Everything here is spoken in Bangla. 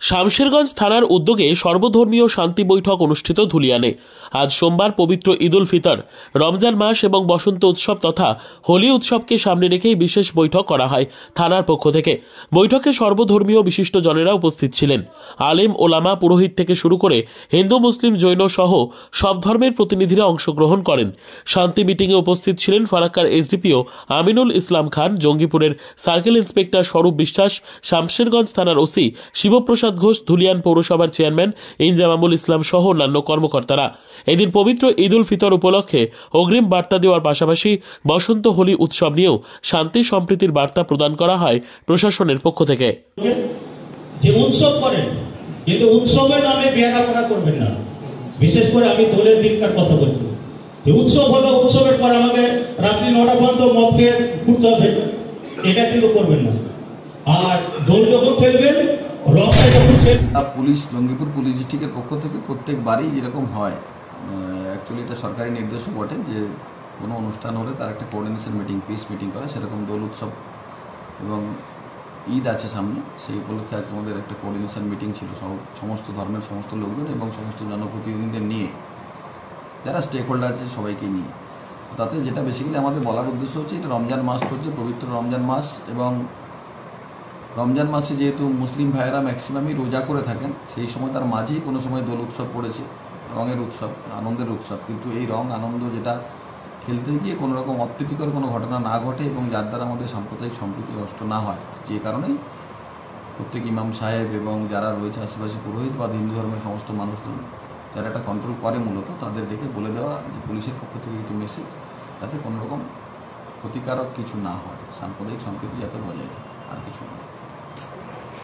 শামশেরগঞ্জ থানার উদ্যোগে সর্বধর্মীয় শান্তি বৈঠক অনুষ্ঠিত ধুলিয়ানে। আজ সোমবার পবিত্র ঈদ উল ফিতর, রমজান মাস এবং বসন্ত উৎসব তথা হোলি উৎসবকে সামনে রেখেই বিশেষ বৈঠক করা হয় থানার পক্ষ থেকে। বৈঠকে সর্বধর্মীয় বিশিষ্টজনেরা উপস্থিত ছিলেন। আলেম, ওলামা, পুরোহিত থেকে শুরু করে হিন্দু, মুসলিম, জৈন সহ সব ধর্মের প্রতিনিধিরা অংশগ্রহণ করেন। শান্তি মিটিংয়ে উপস্থিত ছিলেন ফারাক্কার SDPO Aminul Islam Khan, জঙ্গিপুরের circle inspector স্বরূপ বিশ্বাস, শামশেরগঞ্জ থানার ওসি শিবপ্রসাদ ঘোষ, ধুলিয়ান পৌরসভার চেয়ারম্যান ইনজামামুল ইসলাম সহ অন্যান্য কর্মকর্তারা। এদিন পবিত্র ঈদ উল ফিতর উপলক্ষে অগ্রিম বার্তা দেওয়ার পাশাপাশি বসন্ত হোলি উৎসব নিয়েও শান্তি সম্প্রীতির বার্তা প্রদান করা হয় প্রশাসনের পক্ষ থেকে। যে উৎসব করেন, কিন্তু উৎসবের নামে বেয়ানাপনা করবেন না। বিশেষ করে আমি দোলের দিনকার কথা বলছি। উৎসব হলো, উৎসবের পর আমাকে রাত্রি 9টা পর্যন্ত মদকে ঘুরতে হবে, এটা কিন্তু করবেন না। আর দোল যখন খেলবেন, পুলিশ, জঙ্গিপুর পুলিশ ডিস্ট্রিক্টের পক্ষ থেকে প্রত্যেকবারই যেরকম হয়, অ্যাকচুয়ালি এটা সরকারি নির্দেশও বটে যে কোনো অনুষ্ঠান হলে তার একটা কোঅর্ডিনেশন মিটিং, পিস মিটিং করে। সেরকম দোল উৎসব এবং ঈদ আছে সামনে, সেই উপলক্ষে আজকে আমাদের একটা কোঅর্ডিনেশন মিটিং ছিল সমস্ত ধর্মের সমস্ত লোকজন এবং সমস্ত জনপ্রতিনিধিদের নিয়ে, যারা স্টেক হোল্ডার আছে সবাইকে নিয়ে। তাতে যেটা বেসিক্যালি আমাদের বলার উদ্দেশ্য হচ্ছে, এটা রমজান মাস চলছে, পবিত্র রমজান মাস, এবং রমজান মাসে যেহেতু মুসলিম ভাইয়েরা ম্যাক্সিমামই রোজা করে থাকেন, সেই সময় তার মাঝেই কোনো সময় দোল উৎসব পড়েছে, রঙের উৎসব, আনন্দের উৎসব। কিন্তু এই রং আনন্দ যেটা খেলতে গিয়ে কোনো রকম অপ্রীতিকর কোনো ঘটনা না ঘটে এবং যার দ্বারা আমাদের সাম্প্রদায়িক সম্প্রীতি নষ্ট না হয়, যে কারণেই প্রত্যেক ইমাম সাহেব এবং যারা রয়েছে আশেপাশে পুরোহিত বা হিন্দু ধর্মের সমস্ত মানুষজন যারা এটা কন্ট্রোল করে, মূলত তাদের ডেকে বলে দেওয়া যে পুলিশের পক্ষ থেকে কিছু মেসেজ, যাতে কোনো রকম ক্ষতিকারক কিছু না হয়, সাম্প্রদায়িক সম্প্রীতি যাতে বজায় থাকে, আর কিছু না।